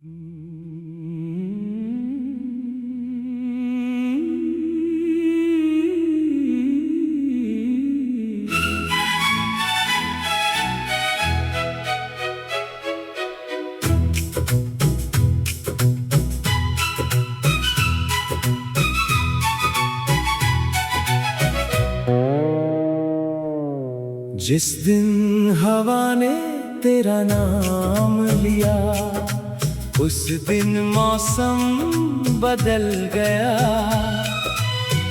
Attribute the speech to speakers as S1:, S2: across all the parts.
S1: जिस दिन हवा ने तेरा नाम लिया, उस दिन मौसम बदल गया।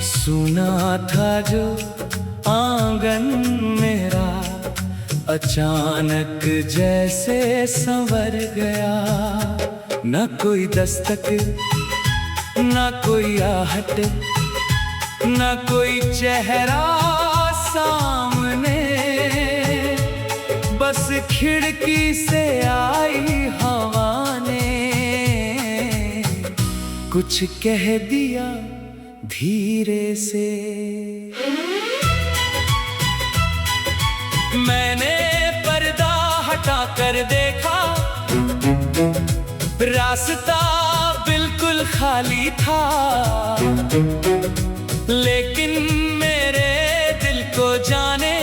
S1: सुना था जो आंगन मेरा, अचानक जैसे संवर गया। न कोई दस्तक, न कोई आहट, न कोई चेहरा सामने, बस खिड़की से आई हवा ने कुछ कह दिया धीरे से। मैंने पर्दा हटा कर देखा, रास्ता बिल्कुल खाली था, लेकिन मेरे दिल को जाने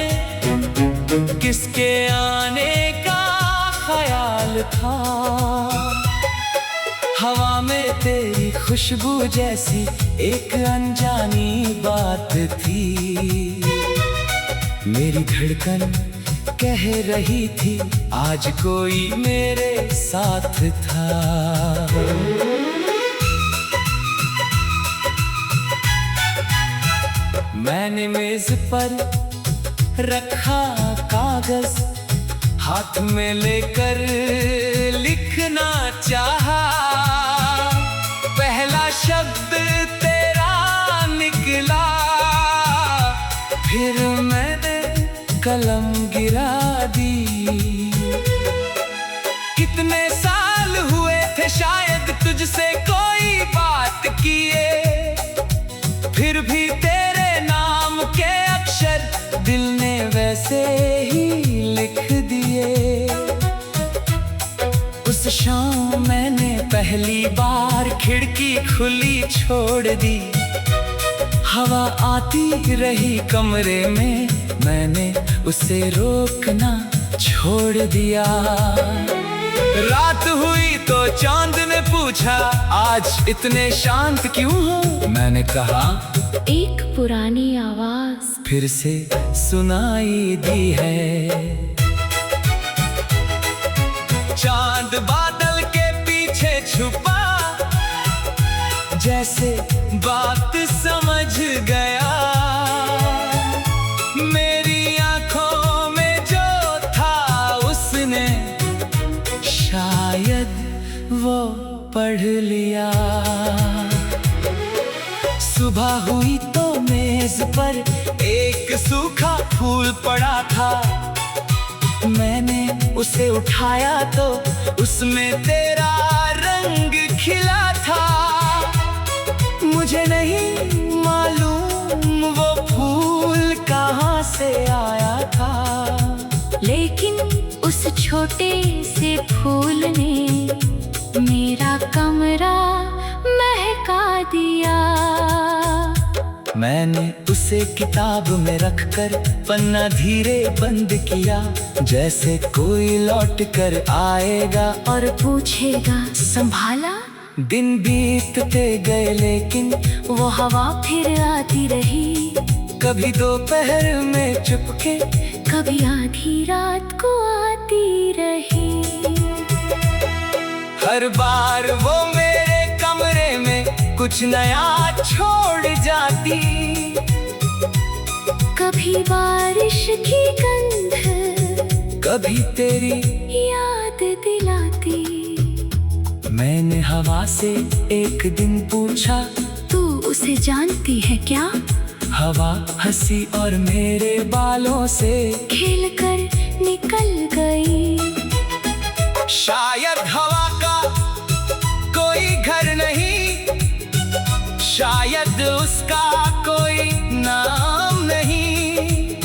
S1: किसके आने का ख्याल था। हवा में तेरी खुशबू जैसी एक अनजानी बात थी। मेरी धड़कन कह रही थी आज कोई मेरे साथ था। मैंने मेज पर रखा कागज, हाथ में लेकर लिखना चाहा। पहला शब्द तेरा निकला, फिर मैंने कलम गिरा दी। कितने साल हुए थे शायद तुझसे कोई बात किए, फिर भी तेरे नाम के अक्षर दिल ने वैसे ही लिख दिए। उस शाम मैंने पहली बार खिड़की खुली छोड़ दी। हवा आती रही कमरे में, मैंने उसे रोकना छोड़ दिया। रात हुई तो चांद ने पूछा आज इतने शांत क्यों हो। मैंने कहा
S2: एक पुरानी आवाज
S1: फिर से सुनाई दी है। चांद बादल के पीछे छुपा, जैसे बात समझ गया। मेरी आंखों में जो था उसने शायद वो पढ़ लिया। सुबह हुई तो मेज पर एक सूखा फूल पड़ा था। मैंने उसे उठाया तो उसमें तेरा रंग खिला था। मुझे नहीं मालूम वो फूल कहाँ से आया था,
S2: लेकिन उस छोटे से फूल ने मेरा कमरा महका दिया।
S1: मैंने उसे किताब में रखकर पन्ना धीरे बंद किया, जैसे कोई लौट कर आएगा
S2: और पूछेगा संभाला।
S1: दिन बीतते गए लेकिन
S2: वो हवा फिर आती रही,
S1: कभी दोपहर में चुपके,
S2: कभी आधी रात को आती रही।
S1: हर बार वो मेरे कमरे में कुछ नया छोड़ जाती।
S2: कभी बारिश की गंध,
S1: कभी तेरी
S2: याद दिलाती।
S1: मैंने हवा से एक दिन पूछा
S2: तू उसे जानती है क्या।
S1: हवा हंसी और मेरे बालों से
S2: खेल कर निकल गई।
S1: शायद हवा का कोई घर नहीं, शायद उसका कोई नाम नहीं,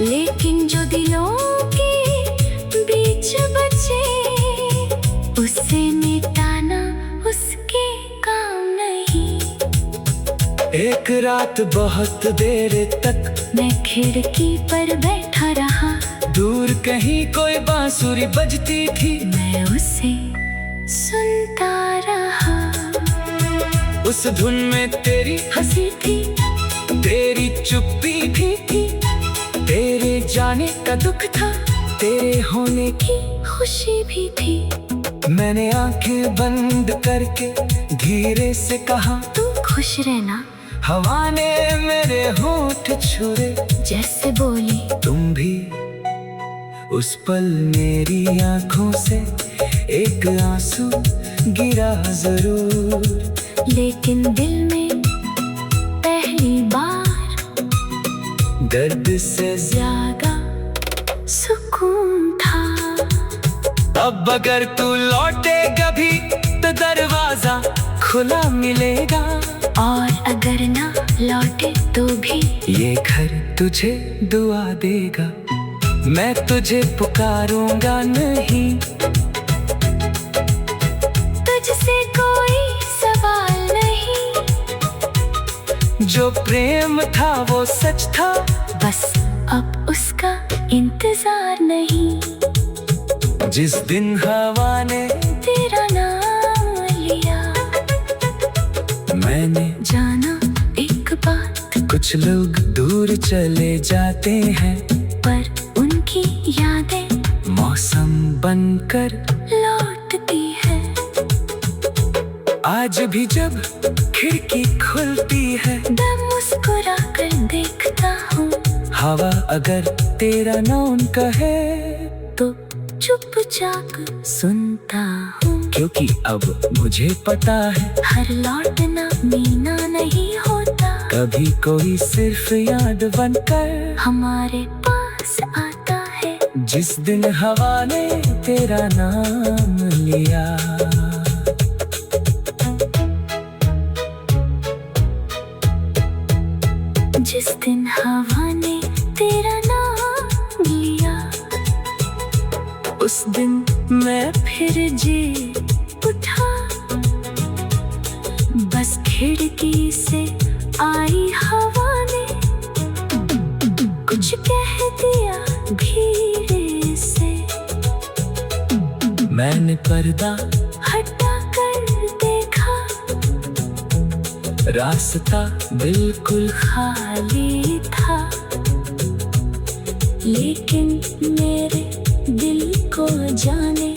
S2: लेकिन जो दिलों के बीच बचे उसे मिटाना
S1: एक रात बहुत देर तक
S2: मैं खिड़की पर बैठा रहा,
S1: दूर कहीं कोई बांसुरी बजती थी।
S2: मैं उसे सुनता रहा।
S1: उस धुन में तेरी
S2: हंसी थी,
S1: तेरी चुप्पी भी थी, तेरे जाने का दुख था, तेरे होने की
S2: खुशी भी थी।
S1: मैंने आंखें बंद करके धीरे से कहा,
S2: तू खुश रहना।
S1: हवा ने मेरे होंठ छुए,
S2: जैसे बोली
S1: तुम भी। उस पल मेरी आंखों से एक आंसू गिरा जरूर,
S2: लेकिन दिल में पहली बार
S1: दर्द से
S2: ज्यादा सुकून था।
S1: अब अगर तू लौटेगा भी तो दरवाजा खुला मिलेगा,
S2: और अगर ना लौटे तो भी
S1: ये घर तुझे दुआ देगा। मैं तुझे पुकारूंगा नहीं,
S2: तुझसे कोई सवाल नहीं।
S1: जो प्रेम था वो सच था,
S2: बस अब उसका इंतजार नहीं।
S1: जिस दिन हवा ने
S2: तेरा नाम लिया,
S1: मैंने
S2: जाना एक बात,
S1: कुछ लोग दूर चले जाते हैं,
S2: पर उनकी यादें
S1: मौसम बनकर
S2: लौटती है।
S1: आज भी जब खिड़की खुलती है,
S2: मैं मुस्कुरा कर देखता हूँ,
S1: हवा अगर तेरा नाम कहे
S2: तो चुपचाप सुनता हूँ।
S1: क्योंकि अब मुझे पता है
S2: हर लौटना मीना नहीं होता,
S1: कभी कोई सिर्फ याद बनकर
S2: हमारे पास आता है।
S1: जिस दिन हवा ने तेरा नाम लिया।
S2: जिस दिन हवा ने तेरा नाम लिया,
S1: उस दिन
S2: मैं फिर जी उठा। बस खिड़की से आई हवा ने कुछ कह दिया धीरे से।
S1: मैंने पर्दा
S2: हटा कर देखा,
S1: रास्ता बिल्कुल
S2: खाली था, लेकिन मेरे दिल को जाने